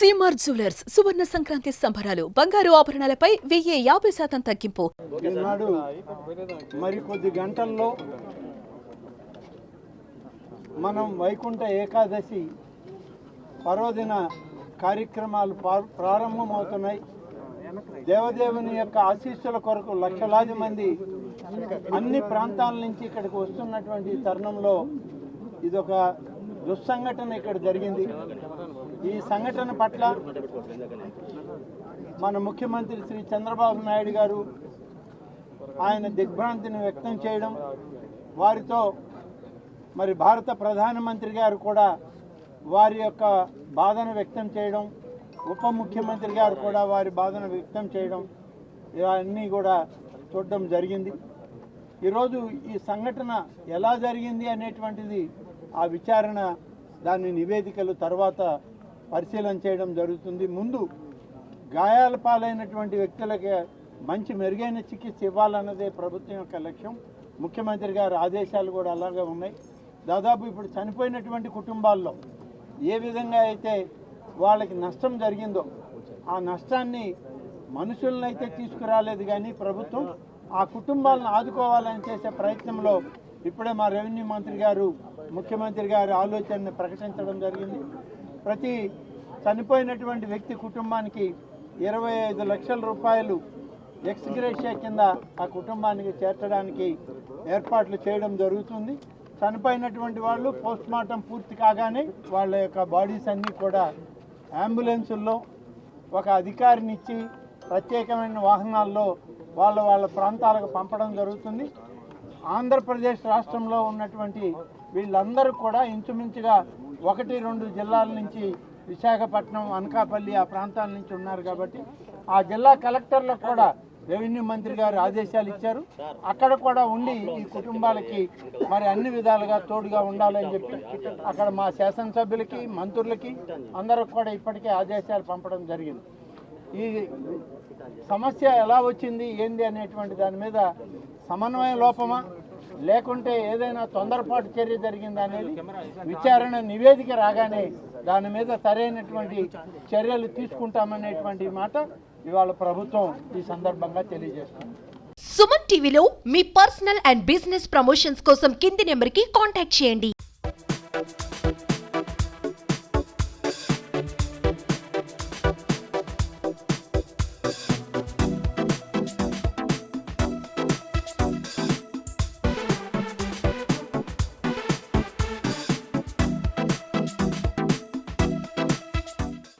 CMR jewellers సువర్ణ సంక్రాంతి సంబరాలు బంగారు ఆభరణాలపై 1050% తగ్గింపు. ఈనాడు మరికొద్ది గంటల్లో మనం వైకుంఠ ఏకాదశి పర్వదిన కార్యక్రమాలు ప్రారంభమవుతున్నాయి. దేవదేవుని యొక్క ఆశీస్సుల కొరకు లక్షలాది మంది అన్ని ప్రాంతాల నుంచి ఇక్కడికి వస్తున్నటువంటి తరుణంలో ఇదొక దుస్సంఘటన ఇక్కడ జరిగింది. ఈ సంఘటన పట్ల మన ముఖ్యమంత్రి శ్రీ చంద్రబాబు నాయుడు గారు ఆయన దిగ్భ్రాంతిని వ్యక్తం చేయడం, వారితో మరి భారత ప్రధానమంత్రి గారు కూడా వారి యొక్క బాధను వ్యక్తం చేయడం, ఉప ముఖ్యమంత్రి గారు కూడా వారి బాధను వ్యక్తం చేయడం, ఇవన్నీ కూడా చూడడం జరిగింది. ఈరోజు ఈ సంఘటన ఎలా జరిగింది అనేటువంటిది ఆ విచారణ, దాని నివేదికలు తర్వాత పరిశీలన చేయడం జరుగుతుంది. ముందు గాయాల పాలైనటువంటి వ్యక్తులకి మంచి మెరుగైన చికిత్స ఇవ్వాలన్నదే ప్రభుత్వం యొక్క లక్ష్యం. ముఖ్యమంత్రి గారి ఆదేశాలు కూడా అలాగే ఉన్నాయి. దాదాపు ఇప్పుడు చనిపోయినటువంటి కుటుంబాల్లో ఏ విధంగా అయితే వాళ్ళకి నష్టం జరిగిందో ఆ నష్టాన్ని మనుషులను అయితే తీసుకురాలేదు, కానీ ప్రభుత్వం ఆ కుటుంబాలను ఆదుకోవాలని చేసే ప్రయత్నంలో ఇప్పుడే మా రెవెన్యూ మంత్రి గారు ముఖ్యమంత్రి గారి ఆలోచనని ప్రకటించడం జరిగింది. ప్రతి చనిపోయినటువంటి వ్యక్తి కుటుంబానికి 25 లక్షల రూపాయలు ఎక్స్ గ్రేషియా కింద ఆ కుటుంబానికి చేర్చడానికి ఏర్పాట్లు చేయడం జరుగుతుంది. చనిపోయినటువంటి వాళ్ళు పోస్ట్ మార్టం పూర్తి కాగానే వాళ్ళ యొక్క బాడీస్ అన్నీ కూడా అంబులెన్సుల్లో ఒక అధికారిని ఇచ్చి ప్రత్యేకమైన వాహనాల్లో వాళ్ళ ప్రాంతాలకు పంపడం జరుగుతుంది. ఆంధ్రప్రదేశ్ రాష్ట్రంలో ఉన్నటువంటి వీళ్ళందరూ కూడా ఇంచుమించుగా 1-2 జిల్లాల నుంచి, విశాఖపట్నం, అనకాపల్లి ఆ ప్రాంతాల నుంచి ఉన్నారు. కాబట్టి ఆ జిల్లా కలెక్టర్లకు కూడా రెవెన్యూ మంత్రి గారు ఆదేశాలు ఇచ్చారు. అక్కడ కూడా ఉండి ఈ కుటుంబాలకి మరి అన్ని విధాలుగా తోడుగా ఉండాలని చెప్పి అక్కడ మా శాసనసభ్యులకి, మంత్రులకి అందరికి కూడా ఇప్పటికే ఆదేశాలు పంపడం జరిగింది. ఈ సమస్య ఎలా వచ్చింది ఏంది అనేటువంటి దాని మీద సమన్వయ లోపమా లేకుంటే ఏదైనా తొందరపాటు చర్య జరిగిందా అనేది విచారణ నివేదిక రాగానే దాని మీద సరైనటువంటి చర్యలు తీసుకుంటామనేటువంటి మాట ఇవాళ ప్రభుత్వం ఈ సందర్భంగా తెలియజేస్తుంది. సుమన్ టీవీలో మీ పర్సనల్ అండ్ బిజినెస్ ప్రమోషన్స్ కోసం కింది నెంబర్కి కాంటాక్ట్ చేయండి.